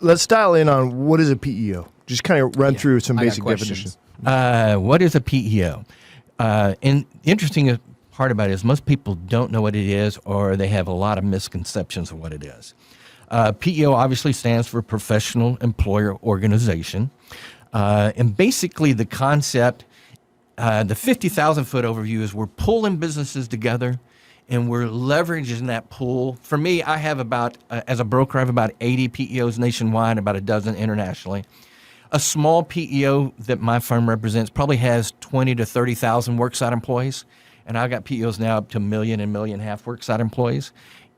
Let's dial in on what is a PEO. Just kind of run through some basic definitions. What is a PEO? And the interesting part about it is most people don't know what it is, or they have a lot of misconceptions of what it is. PEO obviously stands for Professional Employer Organization. And basically the concept, the 50,000-foot overview is we're pulling businesses together and we're leveraging that pool. For me, I have about, as a broker, I have about 80 PEOs nationwide, about a dozen internationally. A small PEO that my firm represents probably has 20 to 30,000 worksite employees. And I've got PEOs now up to 1 million and 1.5 million worksite employees.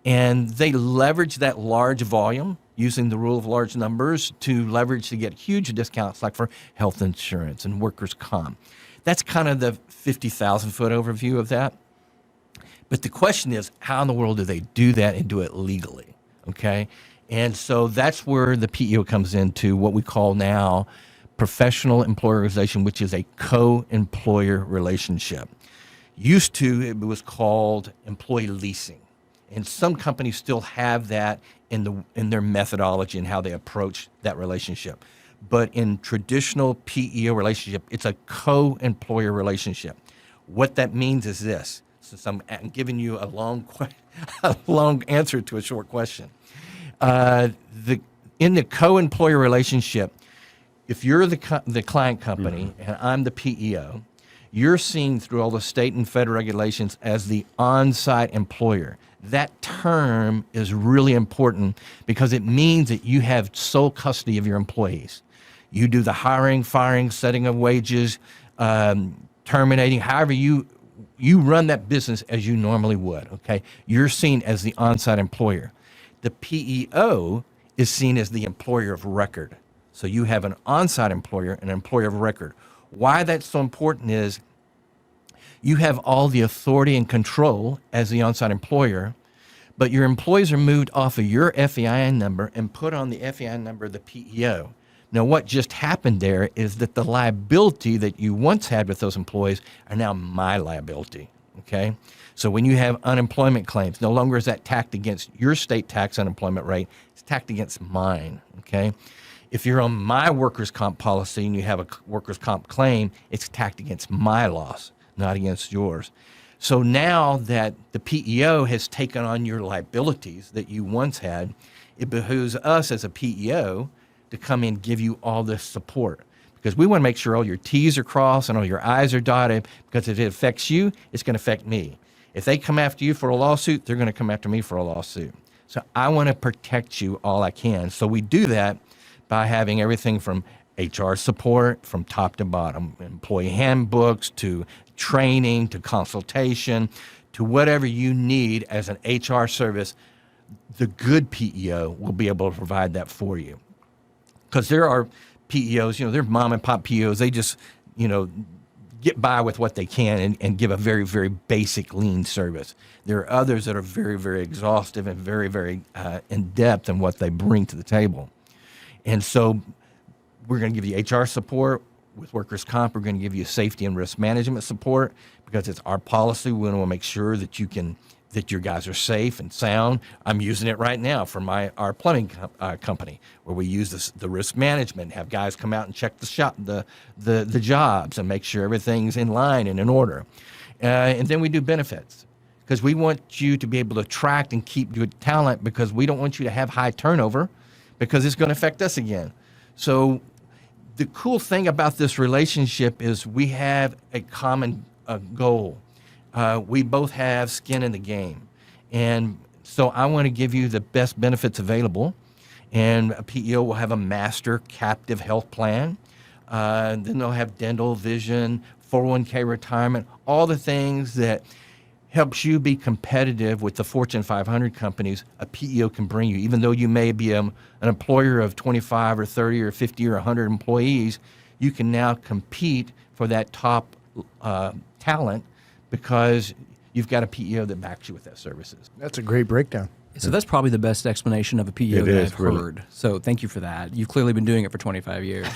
And they leverage that large volume using the rule of large numbers to leverage to get huge discounts like for health insurance and workers' comp. That's kind of the 50,000-foot overview of that. But the question is, how in the world do they do that and do it legally? Okay? And so that's where the PEO comes into what we call now professional employer organization, which is a co-employer relationship. Used to, it was called employee leasing. And some companies still have that in their methodology and how they approach that relationship. But in traditional PEO relationship, it's a co-employer relationship. What that means is this. So I'm giving you a long answer to a short question. In the co-employer relationship, if you're the client company and I'm the PEO, you're seen through all the state and federal regulations as the on-site employer. That term is really important because it means that you have sole custody of your employees. You do the hiring, firing, setting of wages, terminating, however you run that business as you normally would, okay? You're seen as the on-site employer. The PEO is seen as the employer of record. So you have an on-site employer and an employer of record. Why that's so important is you have all the authority and control as the on-site employer, but your employees are moved off of your FEIN number and put on the FEIN number of the PEO. Now, what just happened there is that the liability that you once had with those employees are now my liability, okay? So when you have unemployment claims, no longer is that tacked against your state tax unemployment rate, it's tacked against mine, okay? If you're on my workers' comp policy and you have a workers' comp claim, it's tacked against my loss, not against yours. So now that the PEO has taken on your liabilities that you once had, it behooves us as a PEO to come in and give you all this support, because we want to make sure all your T's are crossed and all your I's are dotted, because if it affects you, it's going to affect me. If they come after you for a lawsuit, they're going to come after me for a lawsuit. So I want to protect you all I can. So we do that by having everything from HR support from top to bottom, employee handbooks to training to consultation to whatever you need as an HR service. The good PEO will be able to provide that for you. Because there are PEOs, they're mom and pop PEOs. They just, get by with what they can and give a very, very basic lean service. There are others that are very, very exhaustive and very, very in-depth in what they bring to the table. And so we're going to give you HR support with workers' comp. We're going to give you safety and risk management support because it's our policy. We want to make sure that that your guys are safe and sound. I'm using it right now for our plumbing company, where we use the risk management, have guys come out and check the jobs and make sure everything's in line and in order. And then we do benefits, because we want you to be able to attract and keep good talent, because we don't want you to have high turnover, because it's going to affect us again. So the cool thing about this relationship is we have a common goal. We both have skin in the game. And so I want to give you the best benefits available. And a PEO will have a master captive health plan. Then they'll have dental, vision, 401k retirement, all the things that helps you be competitive with the Fortune 500 companies. A PEO can bring you. Even though you may be an employer of 25 or 30 or 50 or 100 employees, you can now compete for that top talent, because you've got a PEO that backs you with that services. That's a great breakdown. So that's probably the best explanation of a PEO that I've heard. So thank you for that. You've clearly been doing it for 25 years.